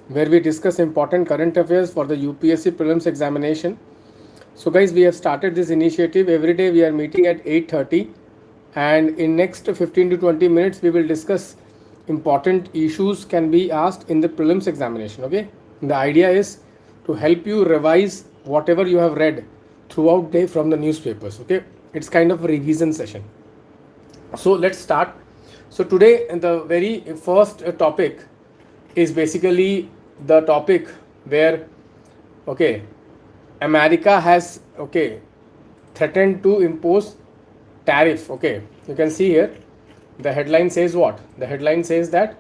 where we discuss important current affairs for the UPSC Prelims examination. So guys, we have started this initiative. Every day we are meeting at 8:30, and in next 15 to 20 minutes we will discuss important issues can be asked in the prelims examination. Okay, the idea is to help you revise whatever you have read throughout day from the newspapers. Okay, it's kind of a revision session. So let's start. So today the very first topic is basically the topic where okay, America has threatened to impose tariff. Okay, you can see here the headline says what? The headline says that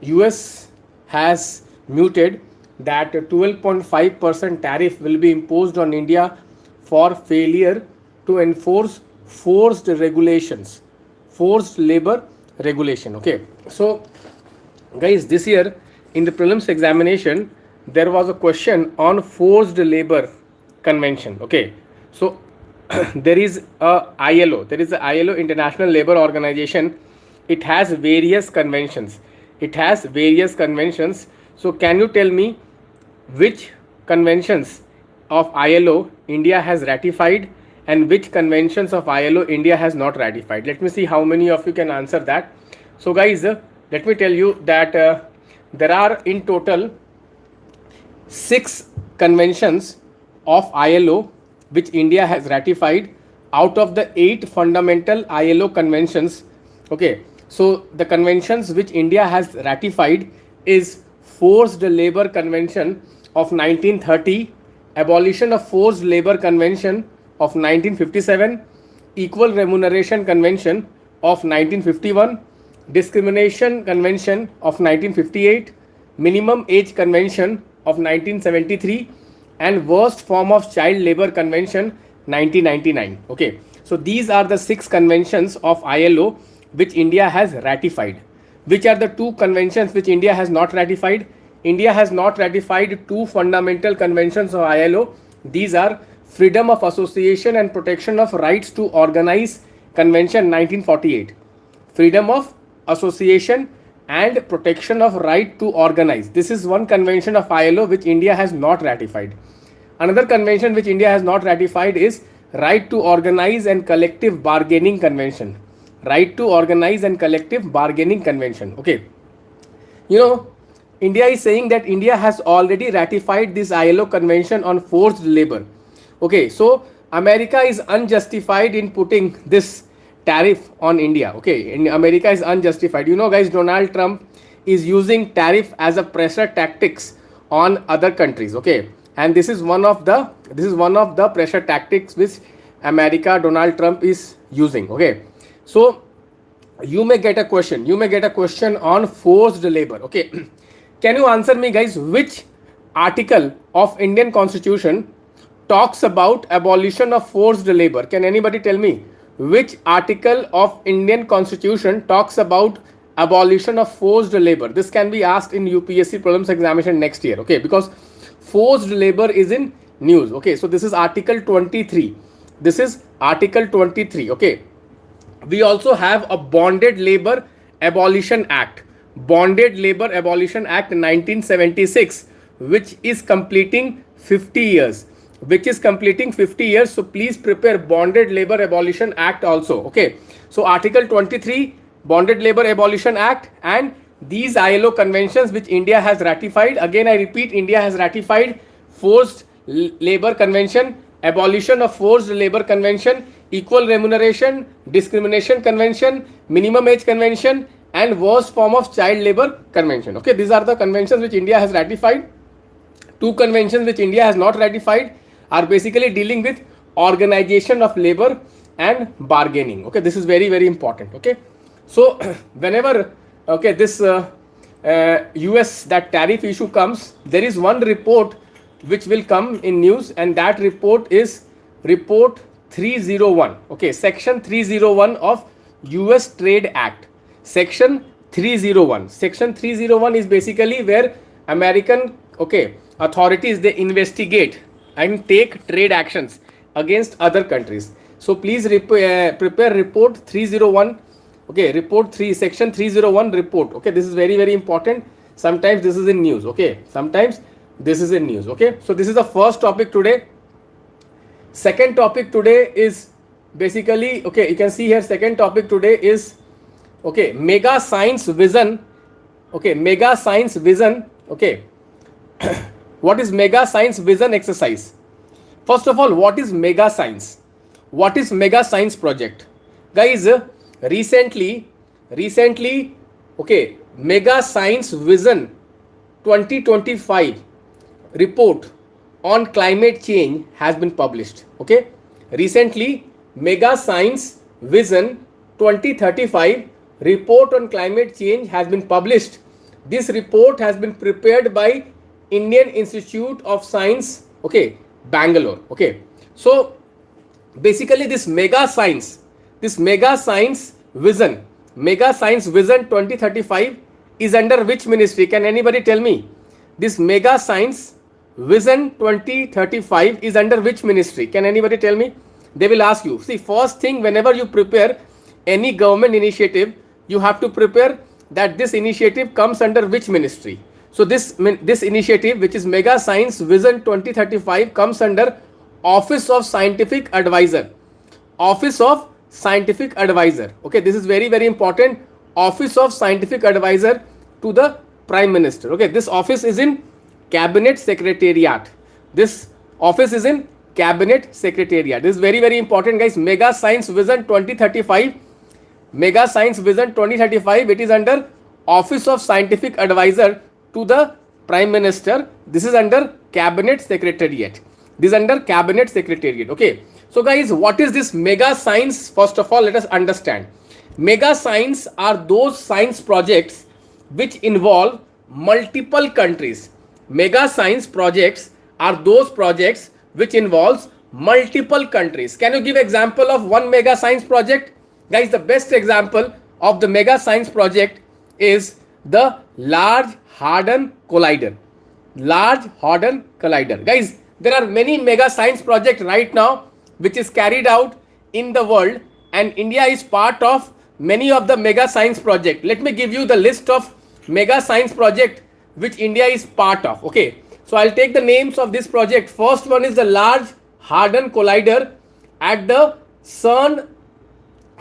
US has muted that 12.5% tariff will be imposed on India for failure to enforce forced regulations, forced labor regulation. Okay, so guys, this year in the prelims examination there was a question on forced labor convention. Okay, so there is a ILO, International Labor Organization. It has various conventions. So can you tell me which conventions of ILO India has ratified and which conventions of ILO India has not ratified? Let me see how many of you can answer that. So guys, let me tell you that there are in total 6 conventions of ILO which India has ratified out of the 8 fundamental ILO conventions. Okay, so the conventions which India has ratified is Forced Labor Convention of 1930, Abolition of Forced Labor Convention of 1957, Equal Remuneration Convention of 1951, Discrimination Convention of 1958, Minimum Age Convention of 1973, and Worst Form of Child Labor Convention 1999. Okay, so these are the 6 conventions of ILO which India has ratified. Which are the 2 conventions which India has not ratified? India has not ratified 2 fundamental conventions of ILO. These are Freedom of Association and Protection of Rights to Organize Convention 1948, Freedom of Association and Protection of Right to Organize. This is one convention of ILO which India has not ratified. Another convention which India has not ratified is Right to Organize and Collective Bargaining Convention. Right to Organize and Collective Bargaining Convention. Okay, you know, India is saying that India has already ratified this ILO convention on forced labor. Okay, so America is unjustified in putting this tariff on India. Okay, in America is unjustified. You know guys, Donald Trump is using tariff as a pressure tactics on other countries. Okay, and this is one of the pressure tactics which Donald Trump is using. Okay, so you may get a question on forced labor. Okay, can you answer me guys, which article of Indian Constitution talks about abolition of forced labor? Can anybody tell me which article of Indian Constitution talks about abolition of forced labor? This can be asked in UPSC prelims examination next year. Okay, because forced labor is in news. Okay, so this is article 23. Okay, we also have a Bonded Labor Abolition Act 1976, which is completing 50 years. So please prepare Bonded Labor Abolition Act also. Okay, so article 23, Bonded Labor Abolition Act, and these ILO conventions which India has ratified. Again I repeat, India has ratified Forced Labor Convention, Abolition of Forced Labor Convention, Equal Remuneration, Discrimination Convention, Minimum Age Convention, and Worst Form of Child Labor Convention. Okay, these are the conventions which India has ratified. 2 conventions which India has not ratified are basically dealing with organization of labor and bargaining. Okay, this is very very important. Okay, so whenever this US that tariff issue comes, there is one report which will come in news, and that report is report 301. Okay, section 301 of US Trade Act. Section 301 is basically where American authorities, they investigate and take trade actions against other countries. So please prepare report 301. Okay, report 3, section 301 report. Okay, this is very very important. sometimes this is in news. Okay, sometimes this is in news. Okay, so this is the first topic today. Second topic today is basically, okay, you can see here, second topic today is, okay, mega science vision. Okay, mega science vision. Okay, what is mega science vision exercise? First of all, what is mega science? What is mega science project? Guys, recently, okay, mega science vision 2025 report on climate change has been published. Okay, recently mega science vision 2035 report on climate change has been published. This report has been prepared by Indian Institute of Science, okay, Bangalore. Okay, so basically this mega science vision 2035 is under which ministry? Can anybody tell me? This mega science vision 2035 is under which ministry? Can anybody tell me? They will ask you. See, first thing, whenever you prepare any government initiative, you have to prepare that this initiative comes under which ministry. So this initiative, which is mega science vision 2035, comes under Office of Scientific Advisor. Office of Scientific Advisor. Okay, this is very, very important. Office of Scientific Advisor to the Prime Minister. Okay, this office is in Cabinet Secretariat. This office is in Cabinet Secretariat. This is very, very important, guys. Mega Science Vision 2035. Mega Science Vision 2035. It is under Office of Scientific Advisor to the Prime Minister. This is under Cabinet Secretariat. This is under Cabinet Secretariat. Okay. So guys, what is this mega science? First of all, let us understand. Mega science are those science projects which involve multiple countries. Mega science projects are those projects which involves multiple countries. Can you give example of one mega science project? Guys, the best example of the mega science project is the Large Hadron Collider. Large Hadron Collider. Guys, there are many mega science projects right now which is carried out in the world, and India is part of many of the mega science project. Let me give you the list of mega science project which India is part of. Okay, so I'll take the names of this project. First one is the Large Hadron Collider at the CERN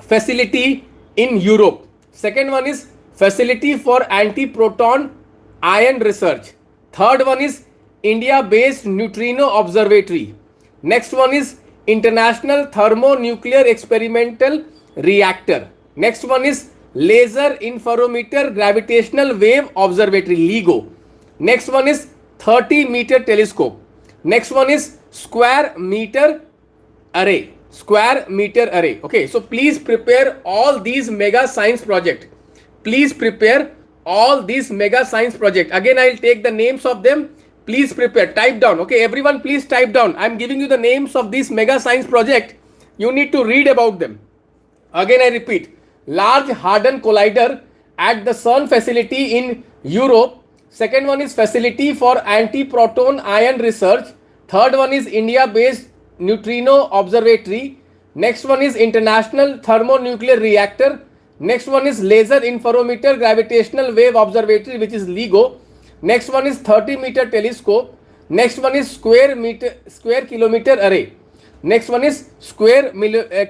facility in Europe. Second one is Facility for Anti-Proton Ion Research. Third one is India-based Neutrino Observatory. Next one is International Thermonuclear Experimental Reactor. Next one is Laser Interferometer Gravitational Wave Observatory, LIGO. Next one is 30-meter telescope. Next one is Square Meter Array. Square Meter Array. Okay, so please prepare all these mega science project. Please prepare all these mega science project. Again, I'll take the names of them. Please prepare, type down. Okay, everyone please type down. I'm giving you the names of these mega science project. You need to read about them. Again, I repeat, Large Hadron Collider at the CERN facility in Europe. Second one is Facility for Anti-Proton Ion Research. Third one is India-based Neutrino Observatory. Next one is International Thermonuclear Reactor. Next one is Laser Interferometer Gravitational Wave Observatory, which is LIGO. Next one is 30-meter telescope. Next one is Square Kilometer Array. Next one is Square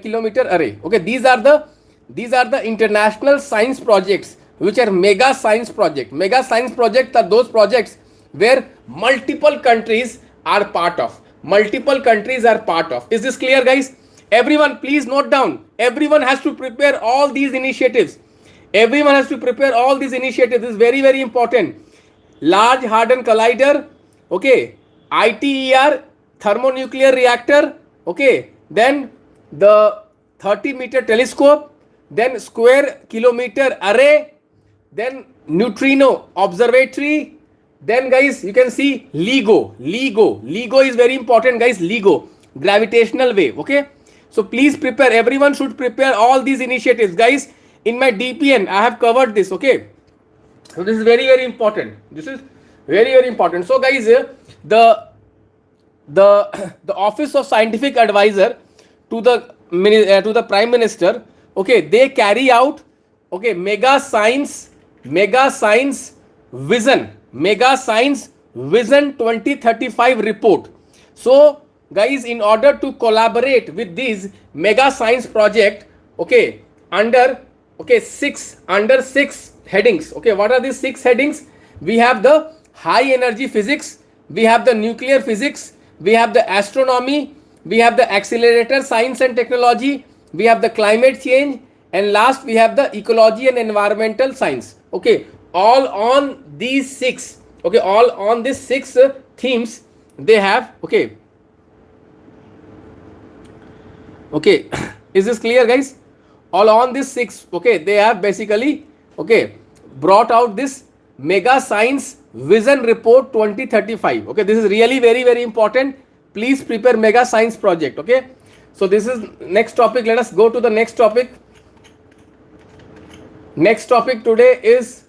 Kilometer Array. Okay, these are the international science projects which are mega science project. Mega science projects are those projects where multiple countries are part of. Multiple countries are part of. Is this clear, guys? Everyone please note down. Everyone has to prepare all these initiatives. Everyone has to prepare all these initiatives. This is very, very important. Large Hadron Collider, okay, ITER, thermonuclear reactor, okay, then the 30-meter telescope, then Square Kilometer Array, then Neutrino Observatory, then guys you can see LIGO is very important, guys. LIGO, gravitational wave. Okay, so please prepare, everyone should prepare all these initiatives, guys. In my DPN I have covered this. Okay, so this is very, very important. This is very, very important. So guys, the Office of Scientific Advisor to the Prime Minister, okay, they carry out, okay, mega science Vision, Mega Science Vision 2035 report. So guys, in order to collaborate with these mega science project, okay, under six headings. Okay, what are these 6 headings? We have the high energy physics, we have the nuclear physics, we have the astronomy, we have the accelerator science and technology, we have the climate change, and last we have the ecology and environmental science. Okay, all on these 6, okay, all on these 6 themes they have. Okay, okay, is this clear guys? All on this 6, okay, they have basically, okay, brought out this mega science vision report 2035. Okay, this is really very important. Please prepare mega science project. Okay, so this is next topic. Let us go to the next topic. Next topic today is,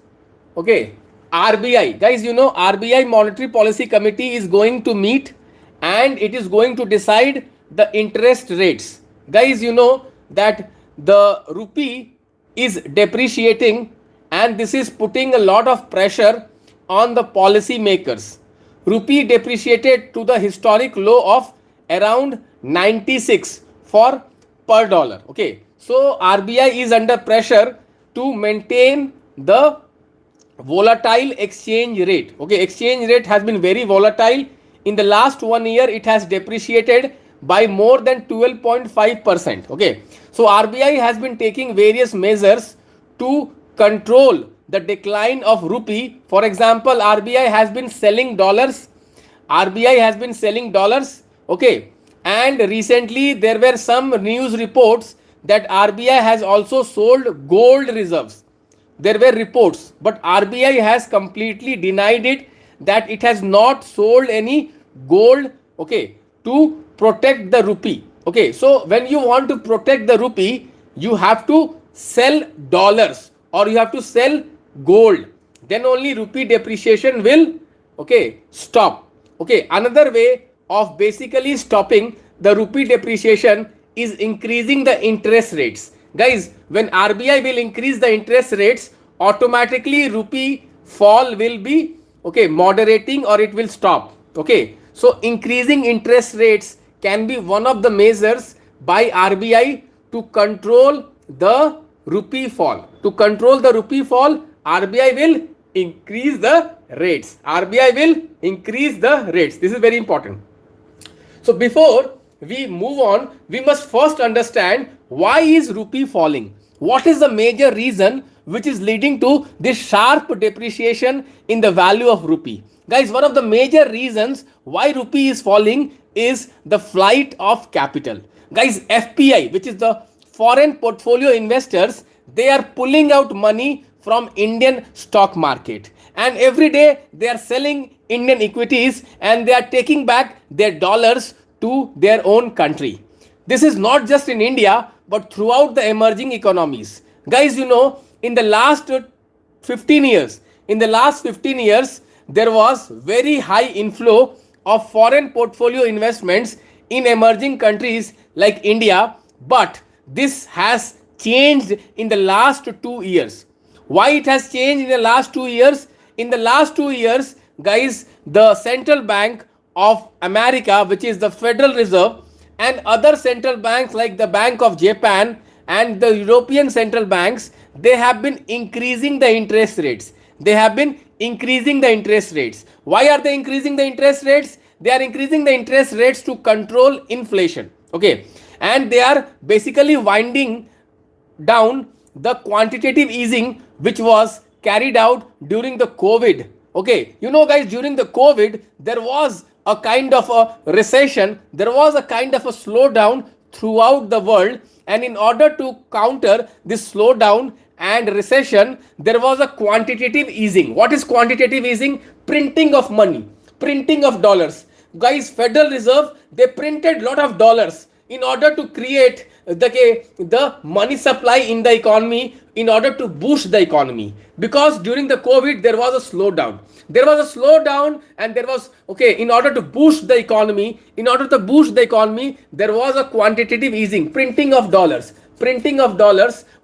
okay, RBI. Guys, you know RBI Monetary Policy Committee is going to meet and it is going to decide the interest rates. Guys, you know that the rupee is depreciating and this is putting a lot of pressure on the policy makers. Rupee depreciated to the historic low of around 96 for per dollar. Okay, so RBI is under pressure to maintain the volatile exchange rate. Okay, exchange rate has been very volatile. In the last 1 year, it has depreciated by more than 12.5%. Okay, so RBI has been taking various measures to control the decline of rupee. For example, RBI has been selling dollars. RBI has been selling dollars. Okay, and recently there were some news reports that RBI has also sold gold reserves. There were reports, but RBI has completely denied it, that it has not sold any gold, okay, to protect the rupee. Okay, so when you want to protect the rupee, you have to sell dollars or you have to sell gold. Then only rupee depreciation will, okay, stop. Okay, another way of basically stopping the rupee depreciation is increasing the interest rates. Guys, when RBI will increase the interest rates, automatically rupee fall will be, okay, moderating or it will stop. Okay, so increasing interest rates can be one of the measures by RBI to control the rupee fall. To control the rupee fall, RBI will increase the rates. RBI will increase the rates. This is very important. So before we move on, we must first understand why is rupee falling. What is the major reason which is leading to this sharp depreciation in the value of rupee? Guys, one of the major reasons why rupee is falling is the flight of capital. Guys, FPI, which is the foreign portfolio investors, they are pulling out money from Indian stock market, and every day they are selling Indian equities and they are taking back their dollars to their own country. This is not just in India but throughout the emerging economies. Guys, you know, in the last 15 years, there was very high inflow of foreign portfolio investments in emerging countries like India, but this has changed in the last 2 years. Why it has changed in the last 2 years? In the last 2 years, guys, the Central Bank of America, which is the Federal Reserve, and other central banks like the Bank of Japan and the European central banks, they have been increasing the interest rates. They have been increasing the interest rates. Why are they increasing the interest rates? They are increasing the interest rates to control inflation. Okay, and they are basically winding down the quantitative easing which was carried out during the COVID. Okay, you know guys, during the COVID, there was a kind of a recession, there was a kind of a slowdown throughout the world, and in order to counter this slowdown and recession, there was a quantitative easing. What is quantitative easing? Printing of money, printing of dollars. Guys, Federal Reserve, they printed lot of dollars in order to create the money supply in the economy, in order to boost the economy. Because during the COVID, there was a slowdown. And there was, okay, in order to boost the economy, there was a quantitative easing, printing of dollars.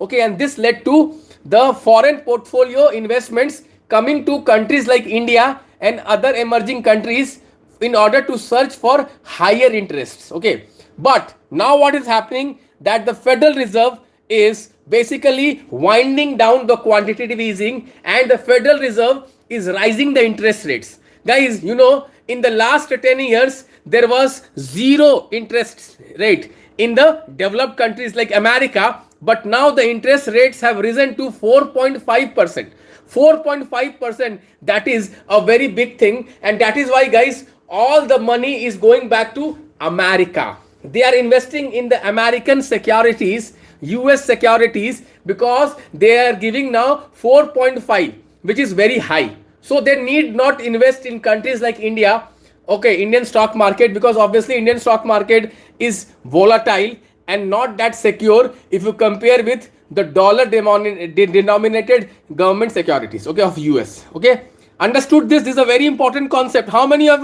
Okay, and this led to the foreign portfolio investments coming to countries like India and other emerging countries in order to search for higher interests. Okay, but now what is happening, that the Federal Reserve is basically winding down the quantitative easing, and the Federal Reserve is rising the interest rates. Guys, you know, in the last 10 years there was zero interest rate in the developed countries like America, but now the interest rates have risen to 4.5%. 4.5%, that is a very big thing, and that is why, guys, all the money is going back to America. They are investing in the American securities, US securities, because they are giving now 4.5, which is very high. So they need not invest in countries like India, okay, Indian stock market, because obviously Indian stock market is volatile and not that secure if you compare with the dollar denominated government securities, okay, of US. Okay, understood this? This is a very important concept. How many of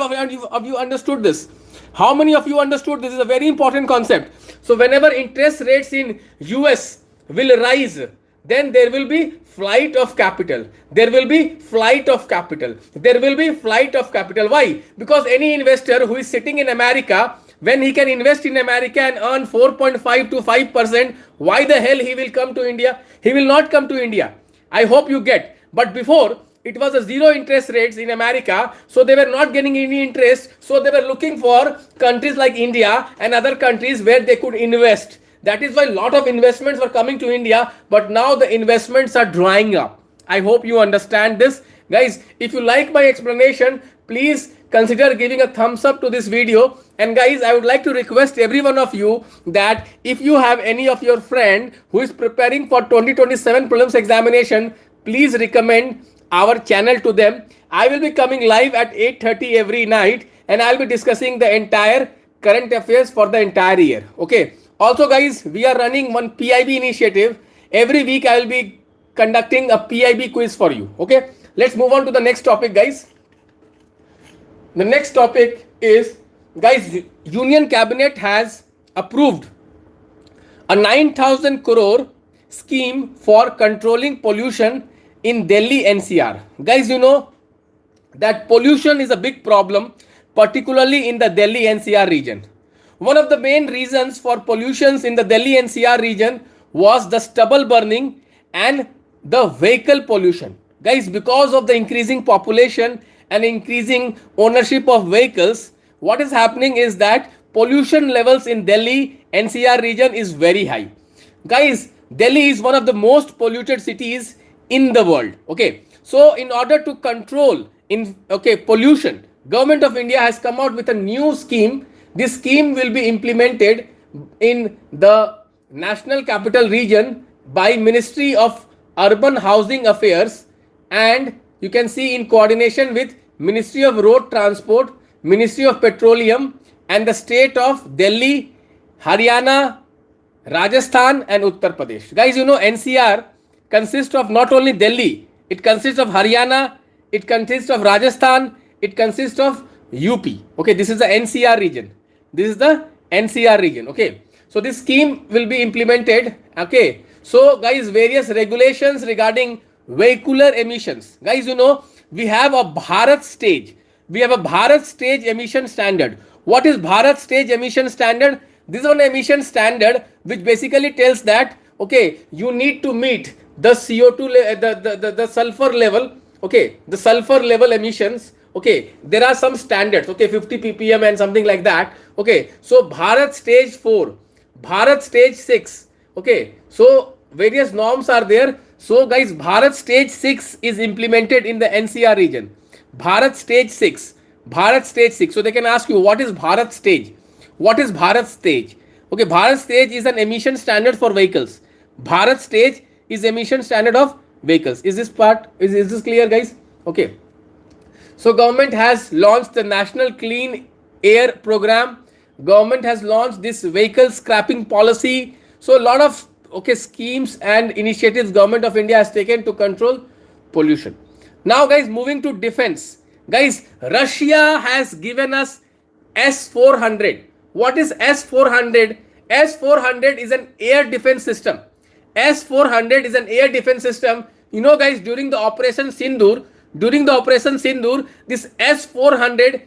you understood this? How many of you understood this is a very important concept? So whenever interest rates in US will rise, then there will be flight of capital. There will be flight of capital. There will be flight of capital. Why? Because any investor who is sitting in America, when he can invest in America and earn 4.5 to 5%, why the hell he will come to India? He will not come to India. I hope you get. But before, it was a zero interest rates in America, so they were not getting any interest. So they were looking for countries like India and other countries where they could invest. That is why a lot of investments were coming to India, but now the investments are drying up. I hope you understand this. Guys, if you like my explanation, please consider giving a thumbs up to this video. And guys, I would like to request every one of you that if you have any of your friend who is preparing for 2027 prelims examination, please recommend our channel to them. I will be coming live at 8:30 every night, and I'll be discussing the entire current affairs for the entire year. Okay. Also, guys, we are running one PIB initiative. Every week I will be conducting a PIB quiz for you. Okay. Let's move on to the next topic, guys. The next topic is, guys, Union Cabinet has approved a 9,000 crore scheme for controlling pollution in Delhi NCR. Guys, you know that pollution is a big problem, particularly in the Delhi NCR region. One of the main reasons for pollutions in the Delhi NCR region was the stubble burning and the vehicle pollution. Guys, because of the increasing population and increasing ownership of vehicles, what is happening is that pollution levels in Delhi NCR region is very high. Guys, Delhi is one of the most polluted cities in the world. Okay, so in order to control pollution, Government of India has come out with a new scheme. This scheme will be implemented in the National Capital Region by Ministry of Urban Housing Affairs, and you can see in coordination with Ministry of Road Transport, Ministry of Petroleum, and the state of Delhi, Haryana, Rajasthan and Uttar Pradesh. Guys, you know NCR consists of not only Delhi, it consists of Haryana, it consists of Rajasthan, it consists of UP. Okay, this is the NCR region. This is the NCR region. Okay, so this scheme will be implemented. Okay, so guys, various regulations regarding vehicular emissions. Guys, you know we have a Bharat stage. We have a Bharat stage emission standard. What is Bharat stage emission standard? This is an emission standard which basically tells that, okay, you need to meet the CO2 the sulfur level. Okay, the sulfur level emissions. Okay, there are some standards. Okay, 50 ppm and something like that. Okay, so Bharat stage 4, Bharat stage 6. Okay, so various norms are there. So guys, Bharat stage 6 is implemented in the NCR region. Bharat stage 6, Bharat stage 6. So they can ask you, what is Bharat stage? What is Bharat stage? Okay, Bharat stage is an emission standard for vehicles. Bharat stage is emission standard of vehicles. Is this part, is this clear, guys? Okay. So government has launched the National Clean Air Program. Government has launched this vehicle scrapping policy. So a lot of schemes and initiatives Government of India has taken to control pollution. Now guys, moving to defense. Guys, Russia has given us S-400. What is S-400? S-400 is an air defense system. S-400 is an air defense system You know, guys, during the Operation Sindoor, this S-400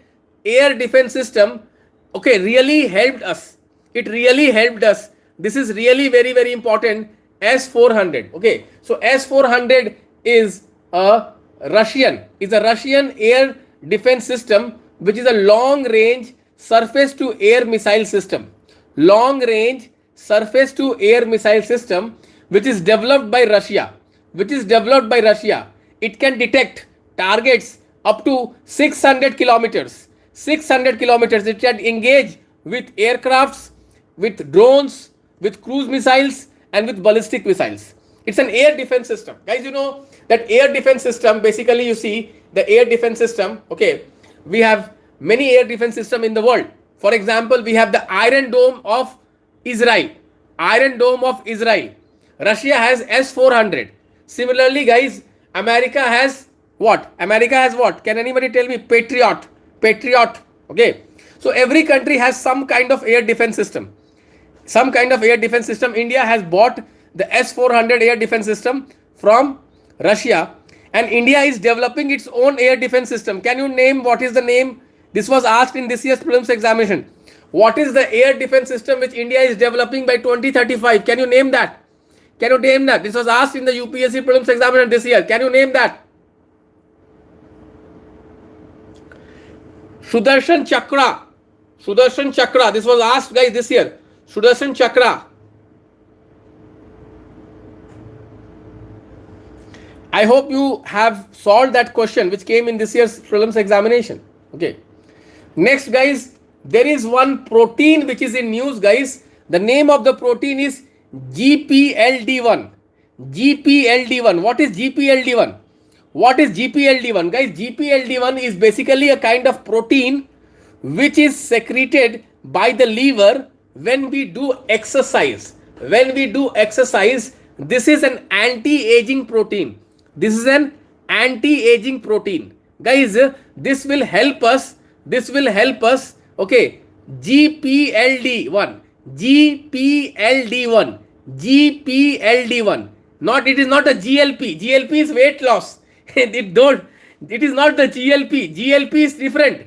air defense system, okay, really helped us. It really helped us. This is really very, very important. S-400. Okay, so S-400 is a Russian air defense system, which is a long range surface to air missile system. Long range surface to air missile system, which is developed by Russia. It can detect targets up to 600 kilometers. 600 kilometers. It can engage with aircrafts, with drones, with cruise missiles, and with ballistic missiles. It's an air defense system. Guys, you know that air defense system, basically you see the air defense system, okay, we have many air defense system in the world. For example, we have the Iron Dome of Israel. Russia has S-400. Similarly, guys, America has what? Can anybody tell me? Patriot. Okay. So every country has some kind of air defense system. India has bought the S-400 air defense system from Russia, and India is developing its own air defense system. Can you name what is the name? This was asked in this year's prelims examination. What is the air defense system which India is developing by 2035? Can you name that? This was asked in the UPSC prelims examination this year. Can you name that? Sudarshan Chakra. This was asked, guys, this year. Sudarshan Chakra. I hope you have solved that question which came in this year's prelims examination. Okay. Next, guys, there is one protein which is in news, guys. The name of the protein is GPLD1. What is GPLD1? Guys, GPLD1 is basically a kind of protein which is secreted by the liver when we do exercise. This is an anti-aging protein. Guys, this will help us. Okay, GPLD1. Not, it is not a GLP. GLP is weight loss. It is not the GLP. GLP is different.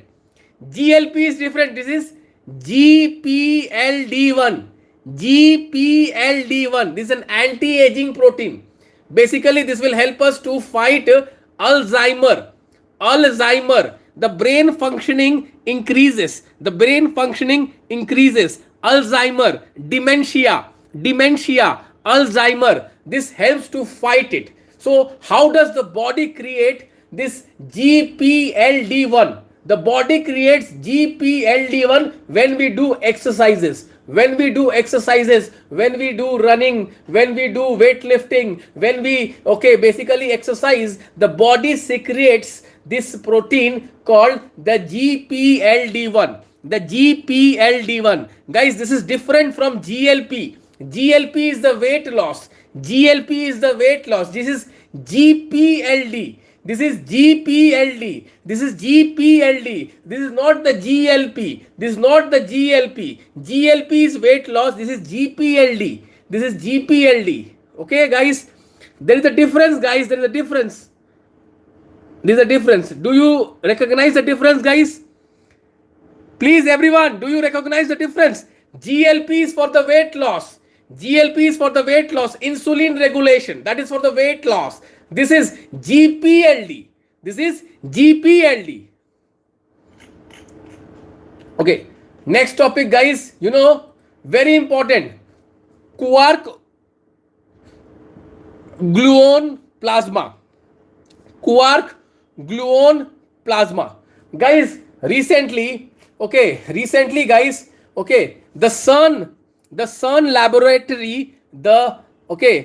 This is GPLD1. This is an anti-aging protein. Basically, this will help us to fight Alzheimer. The brain functioning increases. Alzheimer, dementia, Alzheimer. This helps to fight it. So, how does the body create this GPLD1? The body creates GPLD1 when we do exercises. When we do running, when we do weightlifting, when we, basically exercise, the body secretes this protein called the GPLD1. Guys, this is different from GLP. GLP is the weight loss. This is GPLD. This is not the GLP. GLP is weight loss. This is GPLD. Okay, guys. There is a difference, guys. There is a difference. Do you recognize the difference, guys? Please, everyone, do you recognize the difference? GLP is for the weight loss. Insulin regulation. That is for the weight loss. This is GPLD. Okay. Next topic, guys. You know, very important. Quark gluon plasma. Guys, recently, guys, the CERN laboratory, the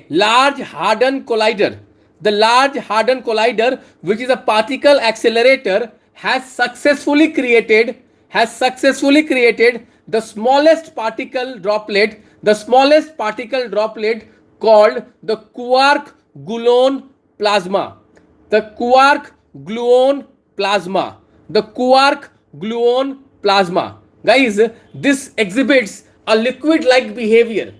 Large Hadron Collider, which is a particle accelerator, has successfully created the smallest particle droplet called the quark gluon plasma. Guys, this exhibits a liquid-like behavior.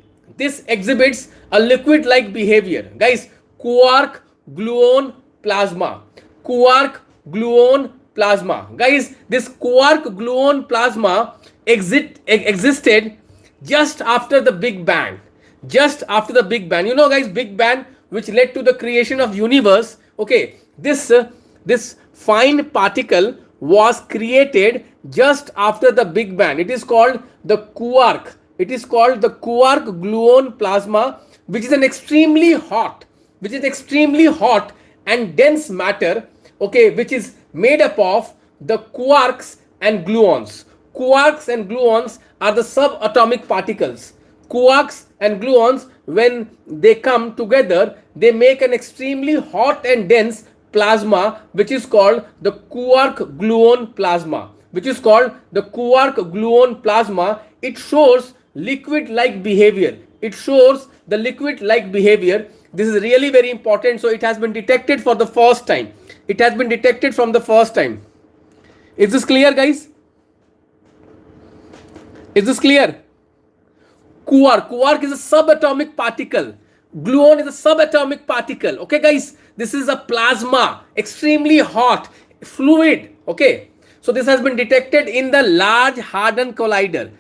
Guys, quark gluon plasma. Quark gluon plasma. Guys, this quark gluon plasma existed just after the Big Bang. Just after the Big Bang. You know, guys, Big Bang, which led to the creation of universe. Okay, this fine particle was created just after the Big Bang. It is called the quark. It is called the quark gluon plasma, which is an extremely hot, and dense matter, okay, which is made up of the quarks and gluons. Quarks and gluons are the subatomic particles. Quarks and gluons, when they come together, they make an extremely hot and dense plasma, which is called the quark gluon plasma. It shows liquid like behavior. This is really very important. So it has been detected for the first time. Is this clear, guys? Is this clear? Quark is a subatomic particle. Gluon is a subatomic particle. Okay, guys, this is a plasma, extremely hot fluid. Okay, so this has been detected in the Large Hadron Collider.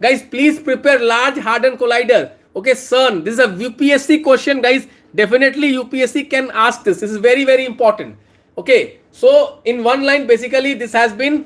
Guys, please prepare Large Hadron Collider. Okay, CERN. This is a UPSC question, guys. Definitely UPSC can ask this. This is very, very important. Okay, so in one line, basically this has been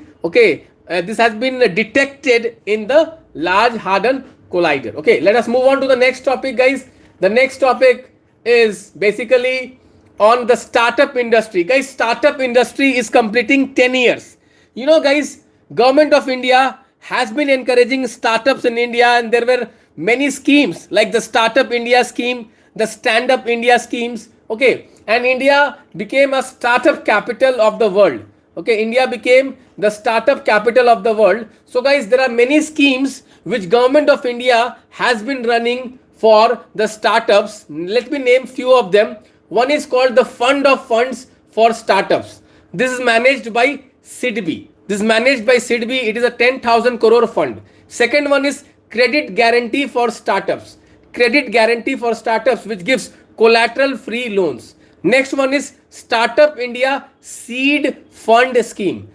detected in the Large Hadron Collider. Okay, let us move on to the next topic, guys. The next topic is basically on the startup industry. Guys, startup industry is completing 10 years. You know, guys, Government of India has been encouraging startups in India, and there were many schemes like the Startup India scheme, the Stand Up India schemes. Okay, and India became a startup capital of the world. Okay, India became the startup capital of the world. So guys, there are many schemes which Government of India has been running for the startups. Let me name few of them. One is called the Fund of Funds for Startups. This is managed by SIDBI. It is a 10,000 crore fund. Second one is Credit Guarantee for Startups. Which gives collateral free loans. Next one is Startup India Seed Fund Scheme.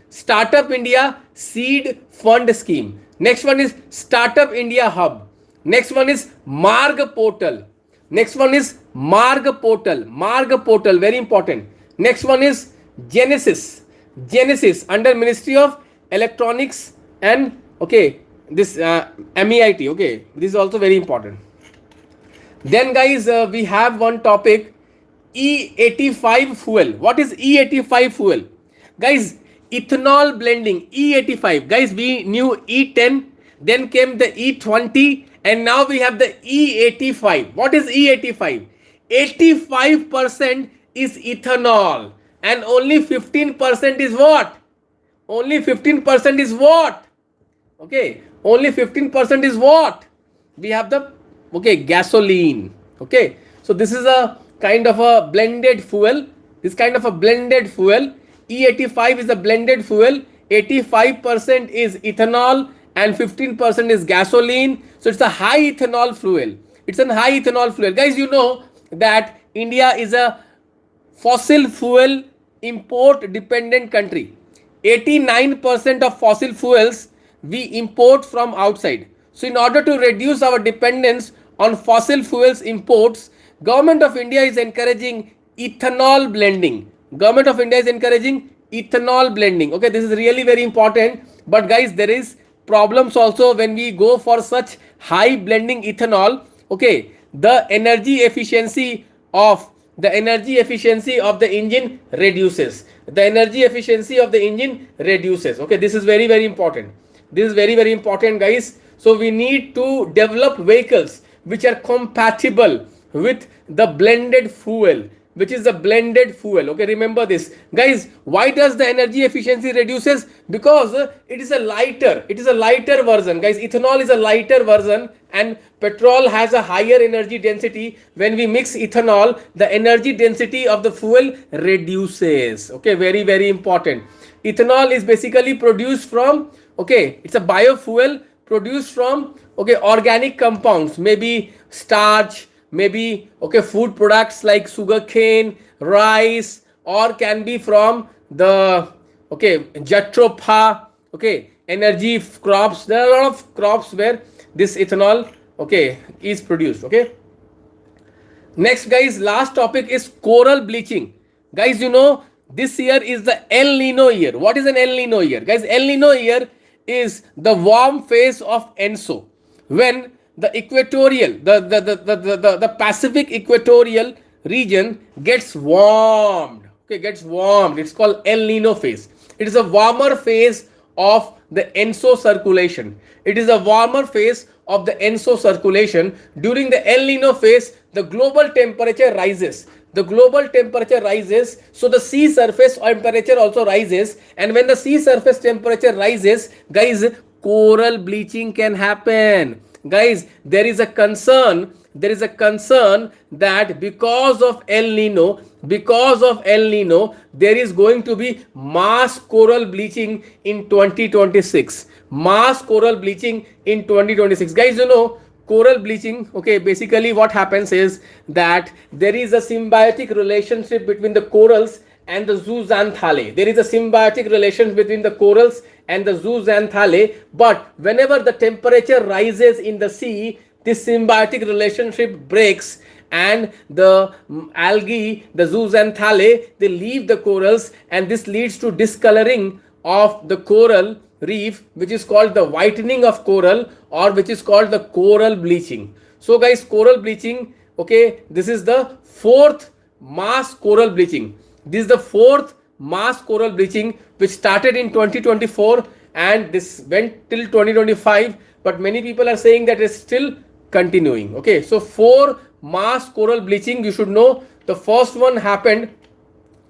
Next one is Startup India Hub. Next one is Marg Portal. Marg Portal, very important. Next one is Genesis under Ministry of Electronics and this MEIT. Okay, this is also very important. Then guys, we have one topic, E85 fuel. What is E85 fuel? Guys, ethanol blending, E85. Guys, we knew E10, then came the E20, and now we have the E85. What is E85? 85% is ethanol, and only 15% is what? Only 15% is what? Okay, only 15% is what? We have the gasoline. Okay, so this is a kind of a blended fuel. E85 is a blended fuel. 85% is ethanol and 15% is gasoline. So it's a high ethanol fuel. Guys, you know that India is a fossil fuel import dependent country. 89% of fossil fuels we import from outside. So in order to reduce our dependence on fossil fuels imports, Government of India is encouraging ethanol blending. Okay, this is really very important. But guys, there is problems also when we go for such high blending ethanol. Okay, the energy efficiency of the engine reduces. Okay, this is very, very important. Guys. So we need to develop vehicles which are compatible with the blended fuel, Okay, remember this. Guys, why does the energy efficiency reduces? Because it is a lighter version. Guys, ethanol is a lighter version and petrol has a higher energy density. When we mix ethanol, the energy density of the fuel reduces. Okay, very, very important. Ethanol is basically produced from, it's a biofuel produced from organic compounds, maybe starch, maybe, okay, food products like sugarcane, rice, or can be from the, okay, jatropha, okay, energy crops. There are a lot of crops where this ethanol, okay, is produced. Okay. Next, guys, last topic is coral bleaching. Guys, you know, this year is the El Nino year. What is an El Nino year? Guys, El Nino year is the warm phase of ENSO, when the equatorial, the Pacific equatorial region gets warmed. Okay, gets warmed. It's called El Nino phase. It is a warmer phase of the ENSO circulation. It is a warmer phase of the ENSO circulation. During the El Nino phase, the global temperature rises. The global temperature rises, so the sea surface temperature also rises. And when the sea surface temperature rises, guys, coral bleaching can happen. Guys, there is a concern that because of El Nino, there is going to be mass coral bleaching in 2026. Mass coral bleaching in 2026. Guys, you know, coral bleaching, okay, basically what happens is that there is a symbiotic relationship between the corals and the zooxanthellae. There is a symbiotic relation between the corals and the zooxanthellae, but whenever the temperature rises in the sea, this symbiotic relationship breaks, and the algae, the zooxanthellae, they leave the corals, and this leads to discoloring of the coral reef, which is called the whitening of coral, or which is called the coral bleaching. So guys, coral bleaching, okay, this is the fourth mass coral bleaching. This is the fourth mass coral bleaching, which started in 2024 and this went till 2025, but many people are saying that it's still continuing. Okay, so 4 mass coral bleaching, you should know. The first one happened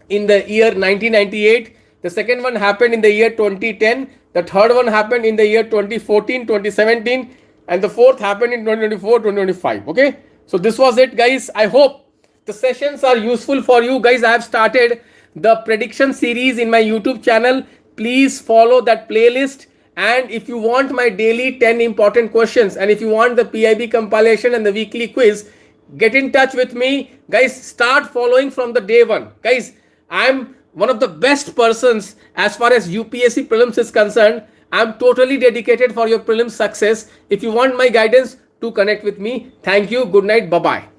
in the year 1998. The second one happened in the year 2010. The third one happened in the year 2014, 2017, and the fourth happened in 2024, 2025. Okay, so this was it, guys. I hope the sessions are useful for you, guys. I have started the prediction series in my YouTube channel. Please follow that playlist. And if you want my daily 10 important questions, and if you want the PIB compilation and the weekly quiz, get in touch with me, guys. Start following from the day one. Guys, I'm one of the best persons as far as UPSC prelims is concerned. I'm totally dedicated for your prelims success. If you want my guidance, to connect with me. Thank you. Good night. Bye-bye.